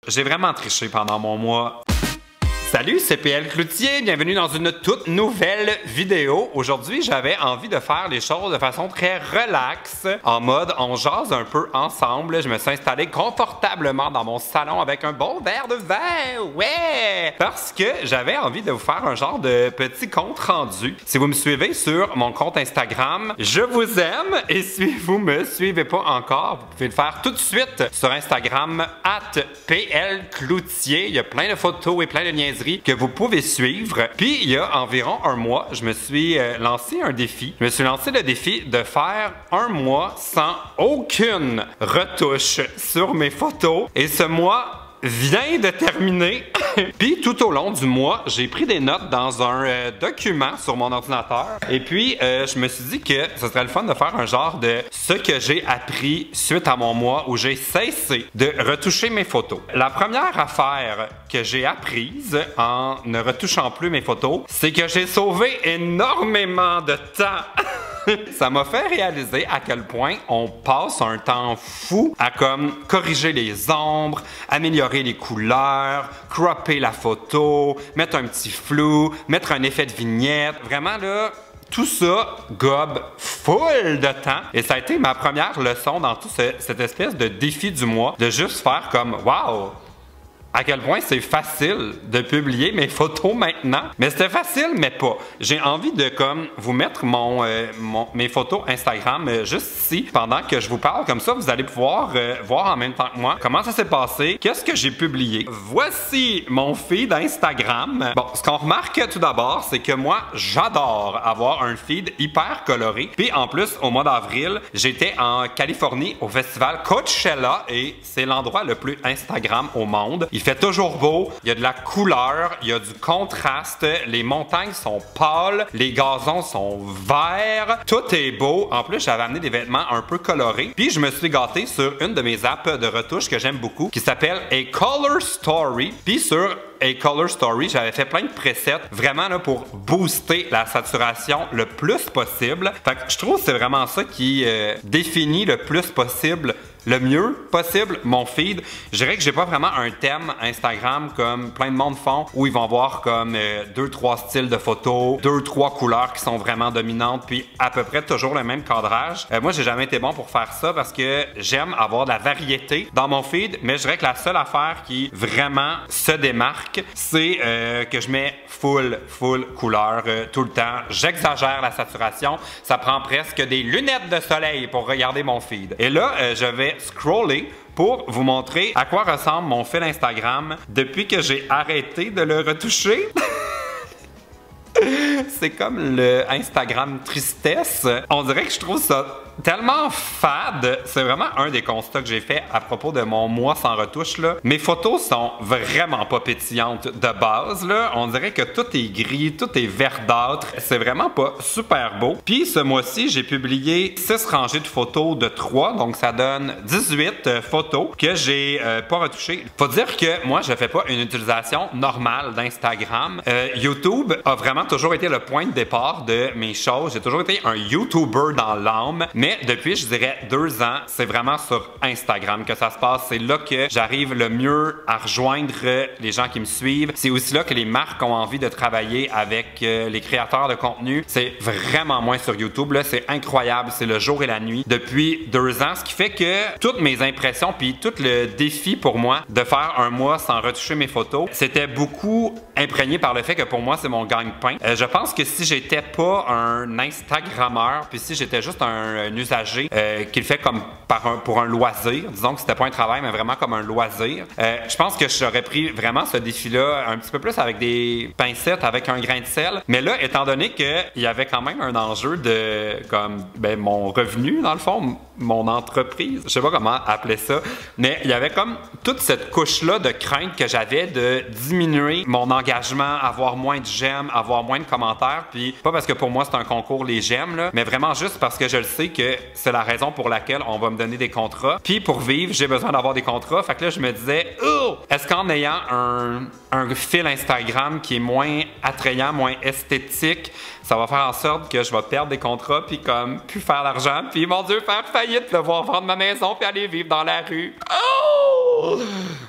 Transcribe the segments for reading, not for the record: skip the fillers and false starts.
J'ai vraiment triché pendant mon mois. Salut, c'est PL Cloutier, bienvenue dans une toute nouvelle vidéo. Aujourd'hui, j'avais envie de faire les choses de façon très relax, en mode on jase un peu ensemble. Je me suis installé confortablement dans mon salon avec un bon verre de vin, ouais! Parce que j'avais envie de vous faire un genre de petit compte rendu. Si vous me suivez sur mon compte Instagram, je vous aime, et si vous me suivez pas encore, vous pouvez le faire tout de suite sur Instagram @PLCloutier. Il y a plein de photos et plein de niaiseries que vous pouvez suivre. Puis il y a environ un mois, je me suis lancé un défi. Je me suis lancé le défi de faire un mois sans aucune retouche sur mes photos. Et ce mois vient de terminer. Puis tout au long du mois, j'ai pris des notes dans un document sur mon ordinateur. Et puis, je me suis dit que ce serait le fun de faire un genre de ce que j'ai appris suite à mon mois où j'ai cessé de retoucher mes photos. La première affaire que j'ai apprise en ne retouchant plus mes photos, c'est que j'ai sauvé énormément de temps. Ça m'a fait réaliser à quel point on passe un temps fou à comme corriger les ombres, améliorer les couleurs, cropper la photo, mettre un petit flou, mettre un effet de vignette. Vraiment là, tout ça gobe full de temps. Et ça a été ma première leçon dans tout cette espèce de défi du mois, de juste faire comme wow! À quel point c'est facile de publier mes photos maintenant. Mais c'était facile, mais pas. J'ai envie de comme vous mettre mes photos Instagram juste ici pendant que je vous parle. Comme ça, vous allez pouvoir voir en même temps que moi comment ça s'est passé, qu'est-ce que j'ai publié. Voici mon feed Instagram. Bon, ce qu'on remarque tout d'abord, c'est que moi, j'adore avoir un feed hyper coloré. Puis en plus, au mois d'avril, j'étais en Californie au festival Coachella et c'est l'endroit le plus Instagram au monde. Il fait toujours beau, il y a de la couleur, il y a du contraste, les montagnes sont pâles, les gazons sont verts, tout est beau. En plus, j'avais amené des vêtements un peu colorés. Puis je me suis gâté sur une de mes apps de retouche que j'aime beaucoup, qui s'appelle A Color Story. Puis sur A Color Story, j'avais fait plein de presets vraiment là, pour booster la saturation le plus possible. Fait que je trouve que c'est vraiment ça qui définit le plus possible, le mieux possible mon feed. Je dirais que j'ai pas vraiment un thème Instagram comme plein de monde font où ils vont voir comme 2-3 styles de photos, 2-3 couleurs qui sont vraiment dominantes puis à peu près toujours le même cadrage. Moi, j'ai jamais été bon pour faire ça parce que j'aime avoir de la variété dans mon feed, mais je dirais que la seule affaire qui vraiment se démarque, c'est que je mets full couleur tout le temps. J'exagère la saturation. Ça prend presque des lunettes de soleil pour regarder mon feed. Et là, je vais scroller pour vous montrer à quoi ressemble mon fil Instagram depuis que j'ai arrêté de le retoucher. C'est comme le Instagram tristesse. On dirait que je trouve ça tellement fade. C'est vraiment un des constats que j'ai fait à propos de mon mois sans retouche, là. Mes photos sont vraiment pas pétillantes de base, là. On dirait que tout est gris, tout est verdâtre. C'est vraiment pas super beau. Puis ce mois-ci, j'ai publié 6 rangées de photos de 3, donc ça donne 18 photos que j'ai pas retouchées. Faut dire que moi, je fais pas une utilisation normale d'Instagram. YouTube a vraiment toujours été le point de départ de mes choses. J'ai toujours été un YouTuber dans l'âme. Mais depuis, je dirais 2 ans, c'est vraiment sur Instagram que ça se passe. C'est là que j'arrive le mieux à rejoindre les gens qui me suivent. C'est aussi là que les marques ont envie de travailler avec les créateurs de contenu. C'est vraiment moins sur YouTube. Là, c'est incroyable. C'est le jour et la nuit depuis 2 ans. Ce qui fait que toutes mes impressions puis tout le défi pour moi de faire un mois sans retoucher mes photos, c'était beaucoup imprégné par le fait que pour moi, c'est mon gagne-pain. Je pense que si j'étais pas un Instagrammeur puis si j'étais juste un usager qui le fait comme pour un loisir, disons que c'était pas un travail mais vraiment comme un loisir, je pense que j'aurais pris vraiment ce défi-là un petit peu plus avec des pincettes, avec un grain de sel. Mais là, étant donné qu'il y avait quand même un enjeu de comme mon revenu dans le fond, mon entreprise, je sais pas comment appeler ça, mais il y avait comme toute cette couche-là de crainte que j'avais de diminuer mon engagement, avoir moins de j'aime, avoir moins de commentaires, puis pas parce que pour moi c'est un concours les j'aime là, mais vraiment juste parce que je le sais que c'est la raison pour laquelle on va me donner des contrats. Puis pour vivre, j'ai besoin d'avoir des contrats. Fait que là, je me disais, oh, est-ce qu'en ayant un fil Instagram qui est moins attrayant, moins esthétique, ça va faire en sorte que je vais perdre des contrats puis comme plus faire l'argent puis mon Dieu, faire faillite, devoir vendre ma maison puis aller vivre dans la rue. Oh!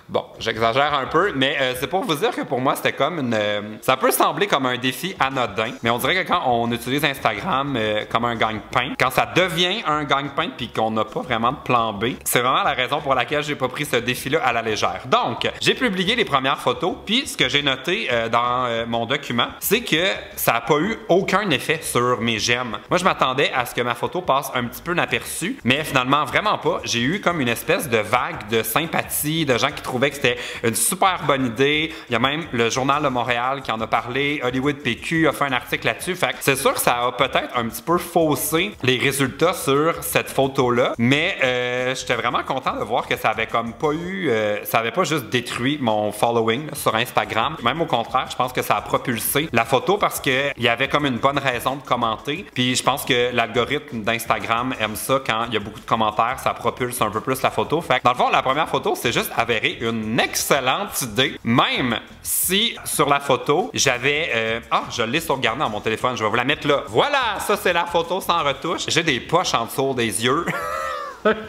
Bon, j'exagère un peu, mais c'est pour vous dire que pour moi, c'était comme une... ça peut sembler comme un défi anodin, mais on dirait que quand on utilise Instagram comme un gagne-pain, quand ça devient un gagne-pain puis qu'on n'a pas vraiment de plan B, c'est vraiment la raison pour laquelle j'ai pas pris ce défi-là à la légère. Donc, j'ai publié les premières photos, puis ce que j'ai noté dans mon document, c'est que ça n'a pas eu aucun effet sur mes j'aime. Moi, je m'attendais à ce que ma photo passe un petit peu inaperçue, mais finalement, vraiment pas. J'ai eu comme une espèce de vague de sympathie, de gens qui trouvaient que c'était une super bonne idée. Il y a même le Journal de Montréal qui en a parlé, Hollywood PQ a fait un article là-dessus. Fait que c'est sûr que ça a peut-être un petit peu faussé les résultats sur cette photo-là, mais j'étais vraiment content de voir que ça avait comme pas eu, ça avait pas juste détruit mon following là, sur Instagram. Même au contraire, je pense que ça a propulsé la photo parce que il y avait comme une bonne raison de commenter. Puis je pense que l'algorithme d'Instagram aime ça quand il y a beaucoup de commentaires, ça propulse un peu plus la photo. Fait que dans le fond, la première photo, c'est juste avéré une excellente idée. Même si sur la photo, j'avais... je l'ai sauvegardée dans mon téléphone, je vais vous la mettre là. Voilà, ça c'est la photo sans retouche. J'ai des poches en dessous des yeux.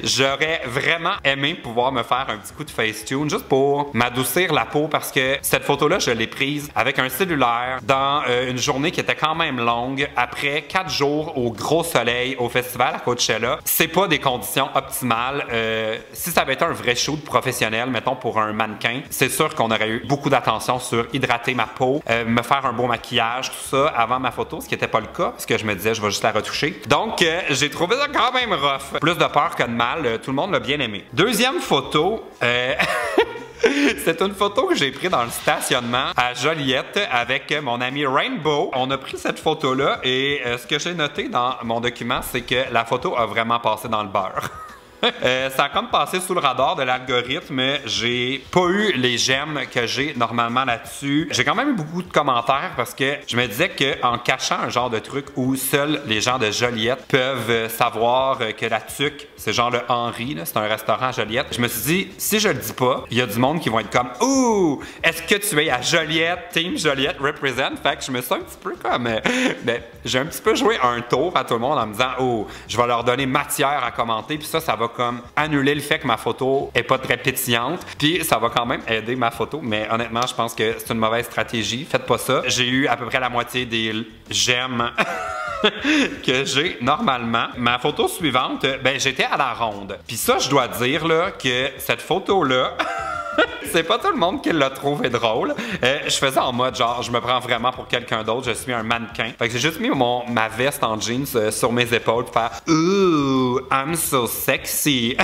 J'aurais vraiment aimé pouvoir me faire un petit coup de Facetune juste pour m'adoucir la peau parce que cette photo-là, je l'ai prise avec un cellulaire dans une journée qui était quand même longue après 4 jours au gros soleil au festival à Coachella. C'est pas des conditions optimales. Si ça avait été un vrai shoot professionnel, mettons pour un mannequin, c'est sûr qu'on aurait eu beaucoup d'attention sur hydrater ma peau, me faire un beau maquillage, tout ça avant ma photo, ce qui n'était pas le cas parce que je me disais je vais juste la retoucher. Donc j'ai trouvé ça quand même rough. Plus de peur que de mal, tout le monde l'a bien aimé. Deuxième photo, c'est une photo que j'ai prise dans le stationnement à Joliette avec mon ami Rainbow. On a pris cette photo-là et ce que j'ai noté dans mon document, c'est que la photo a vraiment passé dans le beurre. Ça a comme passé sous le radar de l'algorithme. J'ai pas eu les j'aime que j'ai normalement là-dessus. J'ai quand même eu beaucoup de commentaires parce que je me disais qu'en cachant un genre de truc où seuls les gens de Joliette peuvent savoir que la tuque, c'est genre le Henri, c'est un restaurant à Joliette. Je me suis dit, si je le dis pas, il y a du monde qui vont être comme « Ouh, est-ce que tu es à Joliette? Team Joliette represent? » Fait que je me sens un petit peu comme... j'ai un petit peu joué un tour à tout le monde en me disant « Oh, je vais leur donner matière à commenter. » Puis ça va comme annuler le fait que ma photo est pas très pétillante. Puis ça va quand même aider ma photo. Mais honnêtement, je pense que c'est une mauvaise stratégie. Faites pas ça. J'ai eu à peu près la moitié des j'aime que j'ai normalement. Ma photo suivante, j'étais à la ronde. Puis ça, je dois dire là que cette photo-là... C'est pas tout le monde qui l'a trouvé drôle. Je faisais en mode genre, je me prends vraiment pour quelqu'un d'autre, je suis un mannequin. Fait que j'ai juste mis ma veste en jeans sur mes épaules pour faire Ooh, I'm so sexy.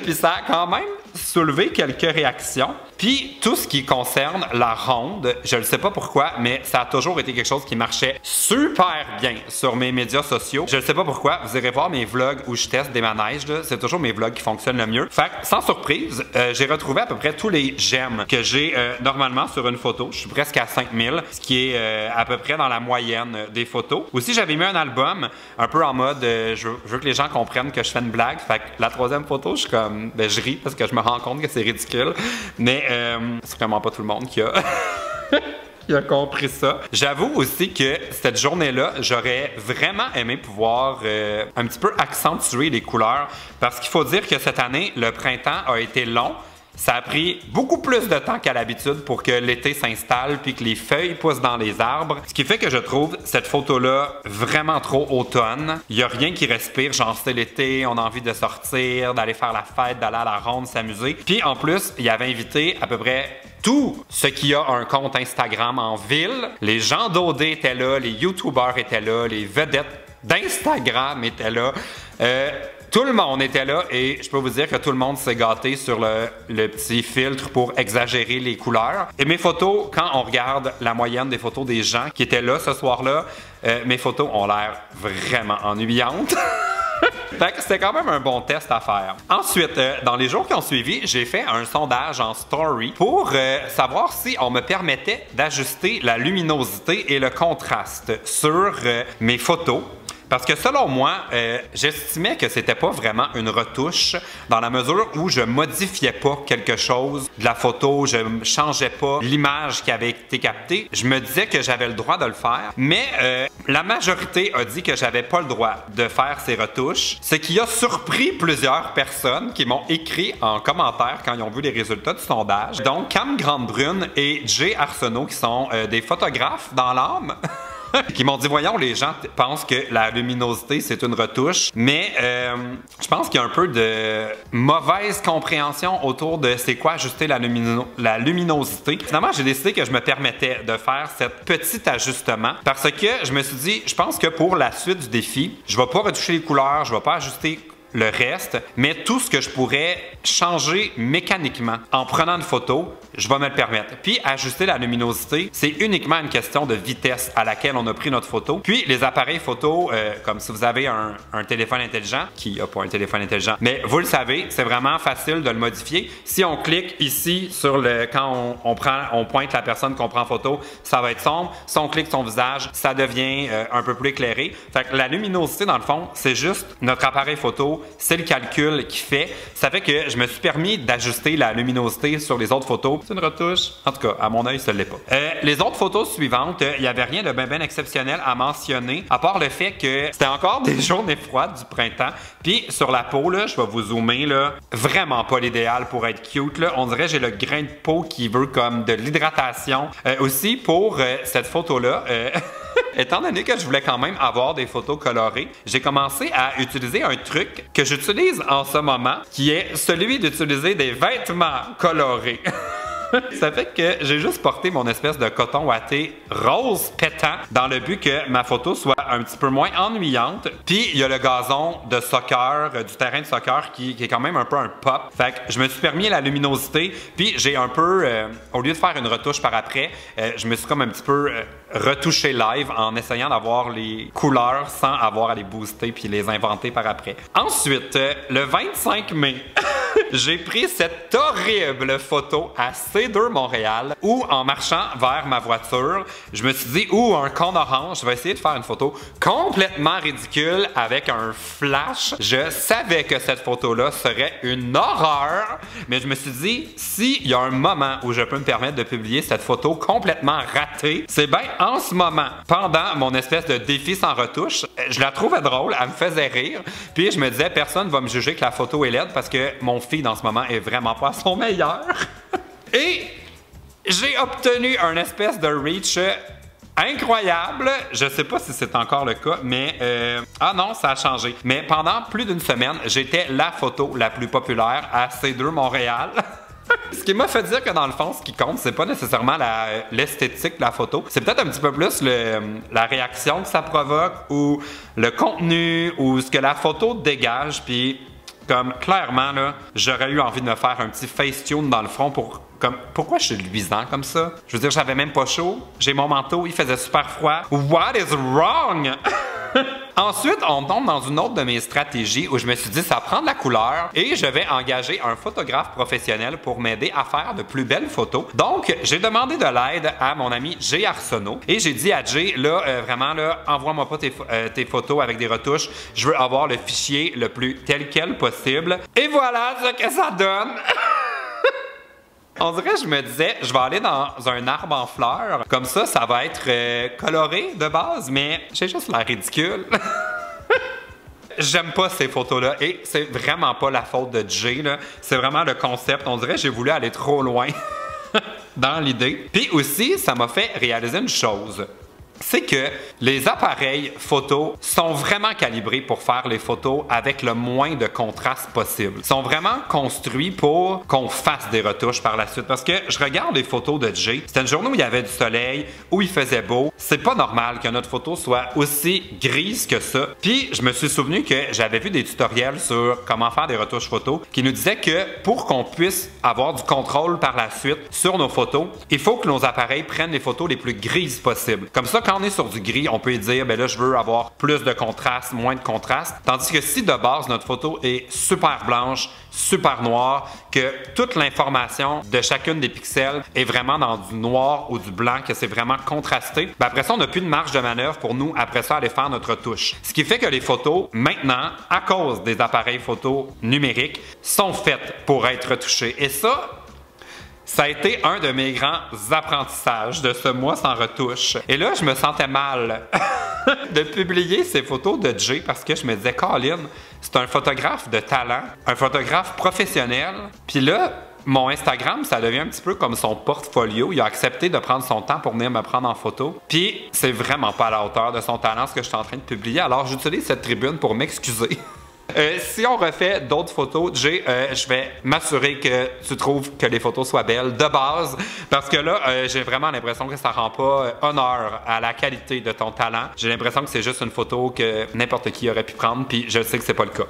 Puis ça a quand même soulevé quelques réactions. Puis tout ce qui concerne la ronde, je ne sais pas pourquoi, mais ça a toujours été quelque chose qui marchait super bien sur mes médias sociaux. Je ne sais pas pourquoi, vous irez voir mes vlogs où je teste des manèges, c'est toujours mes vlogs qui fonctionnent le mieux. Fait que, sans surprise, j'ai retrouvé à peu près tous les j'aime que j'ai normalement sur une photo. Je suis presque à 5000, ce qui est à peu près dans la moyenne des photos. Aussi, j'avais mis un album un peu en mode, je veux que les gens comprennent que je fais une blague. Fait que la troisième photo, je suis comme, je ris parce que je me rends compte que c'est ridicule. Mais c'est vraiment pas tout le monde qui a... qui a compris ça. J'avoue aussi que cette journée-là, j'aurais vraiment aimé pouvoir un petit peu accentuer les couleurs parce qu'il faut dire que cette année, le printemps a été long. Ça a pris beaucoup plus de temps qu'à l'habitude pour que l'été s'installe puis que les feuilles poussent dans les arbres. Ce qui fait que je trouve cette photo-là vraiment trop automne. Il n'y a rien qui respire, genre c'est l'été, on a envie de sortir, d'aller faire la fête, d'aller à la ronde, s'amuser. Puis en plus, il avait invité à peu près tout ce qui a un compte Instagram en ville. Les gens d'OD étaient là, les YouTubers étaient là, les vedettes d'Instagram étaient là. Tout le monde était là et je peux vous dire que tout le monde s'est gâté sur le petit filtre pour exagérer les couleurs. Et mes photos, quand on regarde la moyenne des photos des gens qui étaient là ce soir-là, mes photos ont l'air vraiment ennuyantes. Fait que c'était quand même un bon test à faire. Ensuite, dans les jours qui ont suivi, j'ai fait un sondage en story pour savoir si on me permettait d'ajuster la luminosité et le contraste sur mes photos. Parce que selon moi, j'estimais que c'était pas vraiment une retouche dans la mesure où je modifiais pas quelque chose de la photo, je changeais pas l'image qui avait été captée. Je me disais que j'avais le droit de le faire, mais la majorité a dit que j'avais pas le droit de faire ces retouches, ce qui a surpris plusieurs personnes qui m'ont écrit en commentaire quand ils ont vu les résultats du sondage. Donc, Cam Grande-Brune et Jay Arsenault, qui sont des photographes dans l'âme, qui m'ont dit, voyons, les gens pensent que la luminosité, c'est une retouche, mais je pense qu'il y a un peu de mauvaise compréhension autour de c'est quoi ajuster la luminosité. Finalement, j'ai décidé que je me permettais de faire cet petit ajustement parce que je me suis dit, je pense que pour la suite du défi, je vais pas retoucher les couleurs, je vais pas ajuster le reste, mais tout ce que je pourrais changer mécaniquement en prenant une photo, je vais me le permettre. Puis ajuster la luminosité, c'est uniquement une question de vitesse à laquelle on a pris notre photo. Puis les appareils photo, comme si vous avez un téléphone intelligent, qui n'a pas un téléphone intelligent, mais vous le savez, c'est vraiment facile de le modifier. Si on clique ici sur le, quand on pointe la personne qu'on prend en photo, ça va être sombre. Si on clique son visage, ça devient un peu plus éclairé. Fait que la luminosité, dans le fond, c'est juste notre appareil photo, c'est le calcul qui fait. Ça fait que je me suis permis d'ajuster la luminosité sur les autres photos. C'est une retouche. En tout cas, à mon œil, ça ne l'est pas. Les autres photos suivantes, il n'y avait rien de bien exceptionnel à mentionner, à part le fait que c'était encore des journées froides du printemps. Puis sur la peau, là, je vais vous zoomer, là, vraiment pas l'idéal pour être cute. Là. On dirait que j'ai le grain de peau qui veut comme de l'hydratation. Aussi, pour cette photo-là, étant donné que je voulais quand même avoir des photos colorées, j'ai commencé à utiliser un truc que j'utilise en ce moment, qui est celui d'utiliser des vêtements colorés. Ça fait que j'ai juste porté mon espèce de coton ouaté rose pétant dans le but que ma photo soit un petit peu moins ennuyante. Puis il y a le gazon de soccer, du terrain de soccer qui est quand même un peu un pop. Fait que je me suis permis la luminosité. Puis j'ai un peu, au lieu de faire une retouche par après, je me suis comme un petit peu retouché live en essayant d'avoir les couleurs sans avoir à les booster puis les inventer par après. Ensuite, le 25 mai, j'ai pris cette horrible photo à C2 Montréal où, en marchant vers ma voiture, je me suis dit, un con orange, je vais essayer de faire une photo complètement ridicule avec un flash. Je savais que cette photo-là serait une horreur, mais je me suis dit, s'il y a un moment où je peux me permettre de publier cette photo complètement ratée, c'est bien en ce moment, pendant mon espèce de défi sans retouche. Je la trouvais drôle, elle me faisait rire, puis je me disais, personne va me juger que la photo est laide parce que mon feed en ce moment est vraiment pas à son meilleur. Et j'ai obtenu un espèce de reach incroyable. Je sais pas si c'est encore le cas, mais ah non, ça a changé. Mais pendant plus d'une semaine, j'étais la photo la plus populaire à C2 Montréal. Ce qui m'a fait dire que dans le fond, ce qui compte, c'est pas nécessairement l'esthétique de la photo. C'est peut-être un petit peu plus la réaction que ça provoque ou le contenu ou ce que la photo dégage. Puis comme clairement, là, j'aurais eu envie de me faire un petit Facetune dans le front pour... pourquoi je suis luisant comme ça? Je veux dire, j'avais même pas chaud. J'ai mon manteau, il faisait super froid. What is wrong? Ensuite, on tombe dans une autre de mes stratégies où je me suis dit, ça prend de la couleur et je vais engager un photographe professionnel pour m'aider à faire de plus belles photos. Donc, j'ai demandé de l'aide à mon ami Jay Arsenault et j'ai dit à Jay, là, vraiment, là, envoie-moi pas tes photos avec des retouches. Je veux avoir le fichier le plus tel quel possible. Et voilà ce que ça donne! On dirait que je me disais, je vais aller dans un arbre en fleurs. Comme ça, ça va être coloré de base, mais j'ai juste l'air ridicule. J'aime pas ces photos-là et c'est vraiment pas la faute de Jay, là. C'est vraiment le concept. On dirait que j'ai voulu aller trop loin dans l'idée. Puis aussi, ça m'a fait réaliser une chose. C'est que les appareils photo sont vraiment calibrés pour faire les photos avec le moins de contraste possible. Ils sont vraiment construits pour qu'on fasse des retouches par la suite. Parce que je regarde les photos de Jay. C'était une journée où il y avait du soleil, où il faisait beau. C'est pas normal que notre photo soit aussi grise que ça. Puis je me suis souvenu que j'avais vu des tutoriels sur comment faire des retouches photos qui nous disaient que pour qu'on puisse avoir du contrôle par la suite sur nos photos, il faut que nos appareils prennent les photos les plus grises possibles. Comme ça, quand on est sur du gris, on peut dire, ben là, je veux avoir plus de contraste, moins de contraste. Tandis que si de base, notre photo est super blanche, super noire, que toute l'information de chacune des pixels est vraiment dans du noir ou du blanc, que c'est vraiment contrasté, ben après ça, on n'a plus de marge de manœuvre pour nous, après ça, aller faire notre retouche. Ce qui fait que les photos, maintenant, à cause des appareils photo numériques, sont faites pour être retouchées. Et ça a été un de mes grands apprentissages de ce mois sans retouche. Et là, je me sentais mal de publier ces photos de Jay parce que je me disais, Colin, c'est un photographe de talent, un photographe professionnel. Puis là, mon Instagram, ça devient un petit peu comme son portfolio. Il a accepté de prendre son temps pour venir me prendre en photo. Puis c'est vraiment pas à la hauteur de son talent ce que je suis en train de publier. Alors j'utilise cette tribune pour m'excuser. Si on refait d'autres photos, Jay, je vais m'assurer que tu trouves que les photos soient belles de base, parce que là, j'ai vraiment l'impression que ça rend pas honneur à la qualité de ton talent. J'ai l'impression que c'est juste une photo que n'importe qui aurait pu prendre, puis je sais que c'est pas le cas.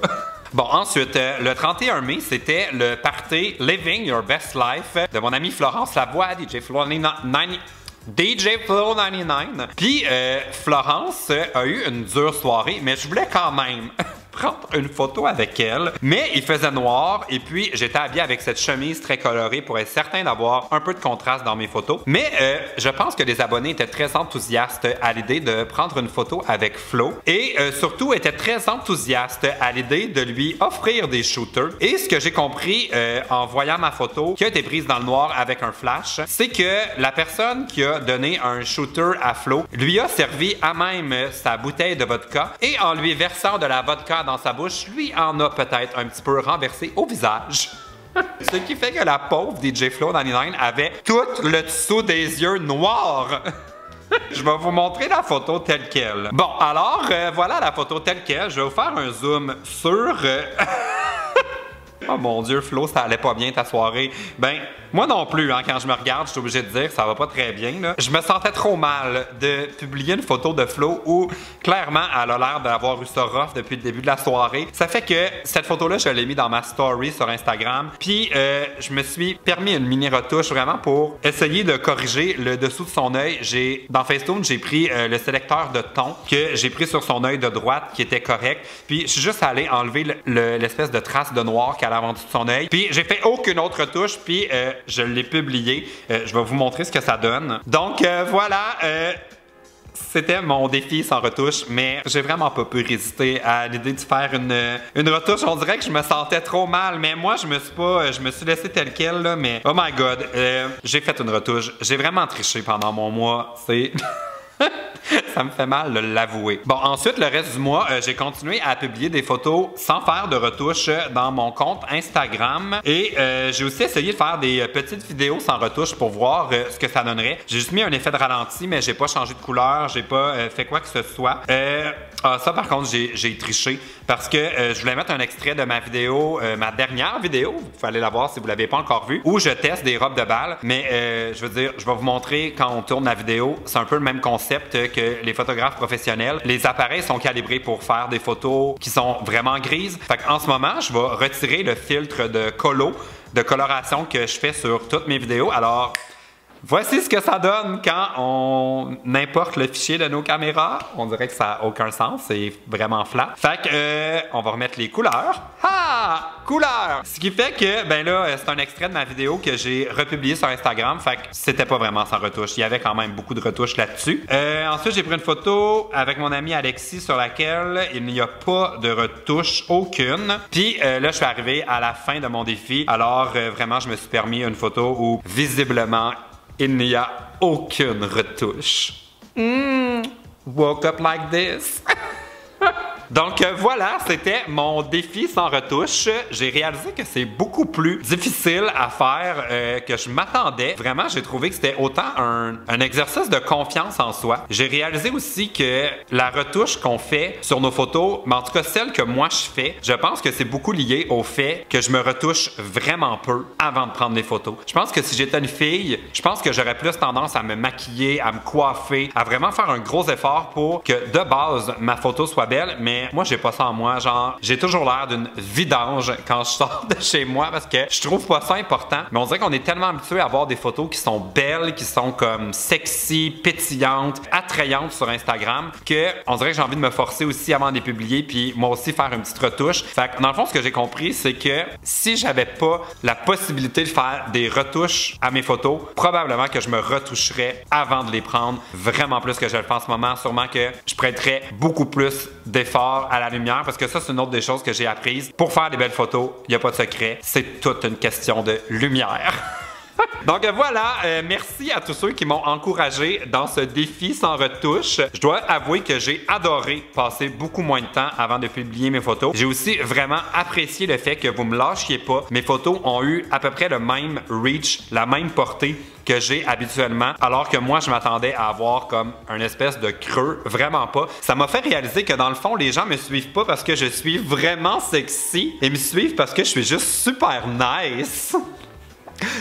Bon, ensuite, le 31 mai, c'était le party Living Your Best Life de mon amie Florence Lavoie, DJ Flo 99. Puis Florence a eu une dure soirée, mais je voulais quand même prendre une photo avec elle. Mais il faisait noir et puis j'étais habillé avec cette chemise très colorée pour être certain d'avoir un peu de contraste dans mes photos. Mais je pense que les abonnés étaient très enthousiastes à l'idée de prendre une photo avec Flo et surtout étaient très enthousiastes à l'idée de lui offrir des shooters. Et ce que j'ai compris en voyant ma photo qui a été prise dans le noir avec un flash, c'est que la personne qui a donné un shooter à Flo lui a servi à même sa bouteille de vodka et en lui versant de la vodka dans sa bouche, lui en a peut-être un petit peu renversé au visage. Ce qui fait que la pauvre DJ Flo 99 avait tout le dessous des yeux noirs. Je vais vous montrer la photo telle quelle. Bon, alors, voilà la photo telle quelle. Je vais vous faire un zoom sur... Oh mon Dieu, Flo, ça allait pas bien ta soirée. Ben, moi non plus, hein, quand je me regarde, je suis obligé de dire que ça va pas très bien, là. Je me sentais trop mal de publier une photo de Flo où, clairement, elle a l'air d'avoir eu ça rough depuis le début de la soirée. Ça fait que cette photo-là, je l'ai mis dans ma story sur Instagram. Puis, je me suis permis une mini-retouche vraiment pour essayer de corriger le dessous de son œil. Dans Facetune, j'ai pris le sélecteur de ton que j'ai pris sur son œil de droite qui était correct. Puis, je suis juste allé enlever l'espèce de trace de noir qu'elle a en dessous de son œil. Puis, j'ai fait aucune autre touche. Puis, je l'ai publié. Je vais vous montrer ce que ça donne. Donc, voilà. C'était mon défi sans retouche, mais j'ai vraiment pas pu résister à l'idée de faire une retouche. On dirait que je me sentais trop mal, mais moi, je me suis laissé tel quel, là, mais oh my god, j'ai fait une retouche. J'ai vraiment triché pendant mon mois. C'est... Ça me fait mal de l'avouer. Bon, ensuite, le reste du mois, j'ai continué à publier des photos sans faire de retouche dans mon compte Instagram. Et j'ai aussi essayé de faire des petites vidéos sans retouche pour voir ce que ça donnerait. J'ai juste mis un effet de ralenti, mais j'ai pas changé de couleur, j'ai pas fait quoi que ce soit. Ça, par contre, j'ai triché parce que je voulais mettre un extrait de ma vidéo, ma dernière vidéo, il fallait la voir si vous l'avez pas encore vue, où je teste des robes de bal. Mais je veux dire, je vais vous montrer quand on tourne la vidéo, c'est un peu le même concept que les photographes professionnels. Les appareils sont calibrés pour faire des photos qui sont vraiment grises. Fait qu'en ce moment, je vais retirer le filtre de coloration que je fais sur toutes mes vidéos. Alors, voici ce que ça donne quand on importe le fichier de nos caméras. On dirait que ça n'a aucun sens, c'est vraiment flat. Fait que, on va remettre les couleurs. Ah! Couleurs! Ce qui fait que, ben là, c'est un extrait de ma vidéo que j'ai republié sur Instagram. Fait que c'était pas vraiment sans retouche. Il y avait quand même beaucoup de retouches là-dessus. Ensuite, j'ai pris une photo avec mon ami Alexis sur laquelle il n'y a pas de retouche aucune. Puis là, je suis arrivé à la fin de mon défi. Alors, vraiment, je me suis permis une photo où, visiblement, il n'y a aucune retouche. Woke up like this. Donc voilà, c'était mon défi sans retouche. J'ai réalisé que c'est beaucoup plus difficile à faire que je m'attendais. Vraiment, j'ai trouvé que c'était autant un exercice de confiance en soi. J'ai réalisé aussi que la retouche qu'on fait sur nos photos, mais en tout cas celle que moi je fais, je pense que c'est beaucoup lié au fait que je me retouche vraiment peu avant de prendre les photos. Je pense que si j'étais une fille, je pense que j'aurais plus tendance à me maquiller, à me coiffer, à vraiment faire un gros effort pour que de base ma photo soit belle, mais mais moi, j'ai pas ça en moi. Genre, j'ai toujours l'air d'une vidange quand je sors de chez moi parce que je trouve pas ça important. Mais on dirait qu'on est tellement habitué à avoir des photos qui sont belles, qui sont comme sexy, pétillantes, attrayantes sur Instagram, que on dirait que j'ai envie de me forcer aussi avant de les publier, puis moi aussi faire une petite retouche. Fait que dans le fond, ce que j'ai compris, c'est que si j'avais pas la possibilité de faire des retouches à mes photos, probablement que je me retoucherais avant de les prendre, vraiment plus que je le fais en ce moment. Sûrement que je prêterais beaucoup plus d'efforts à la lumière, parce que ça, c'est une autre des choses que j'ai apprises. Pour faire des belles photos, il n'y a pas de secret, c'est toute une question de lumière. Donc voilà, merci à tous ceux qui m'ont encouragé dans ce défi sans retouche. Je dois avouer que j'ai adoré passer beaucoup moins de temps avant de publier mes photos. J'ai aussi vraiment apprécié le fait que vous me lâchiez pas. Mes photos ont eu à peu près le même reach, la même portée que j'ai habituellement, alors que moi, je m'attendais à avoir comme un espèce de creux. Vraiment pas. Ça m'a fait réaliser que dans le fond, les gens me suivent pas parce que je suis vraiment sexy. Ils me suivent parce que je suis juste super nice.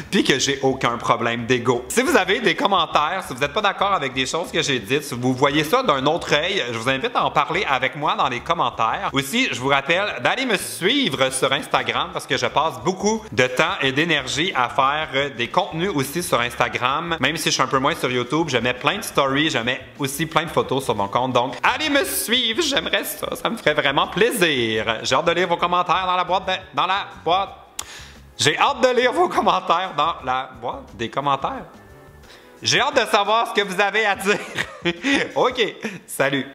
Puis que j'ai aucun problème d'ego. Si vous avez des commentaires, si vous n'êtes pas d'accord avec des choses que j'ai dites, si vous voyez ça d'un autre œil, je vous invite à en parler avec moi dans les commentaires. Aussi, je vous rappelle d'aller me suivre sur Instagram parce que je passe beaucoup de temps et d'énergie à faire des contenus aussi sur Instagram. Même si je suis un peu moins sur YouTube, je mets plein de stories, je mets aussi plein de photos sur mon compte. Donc, allez me suivre, j'aimerais ça. Ça me ferait vraiment plaisir. J'ai hâte de lire vos commentaires dans la boîte. J'ai hâte de lire vos commentaires dans la boîte des commentaires. J'ai hâte de savoir ce que vous avez à dire. OK, salut.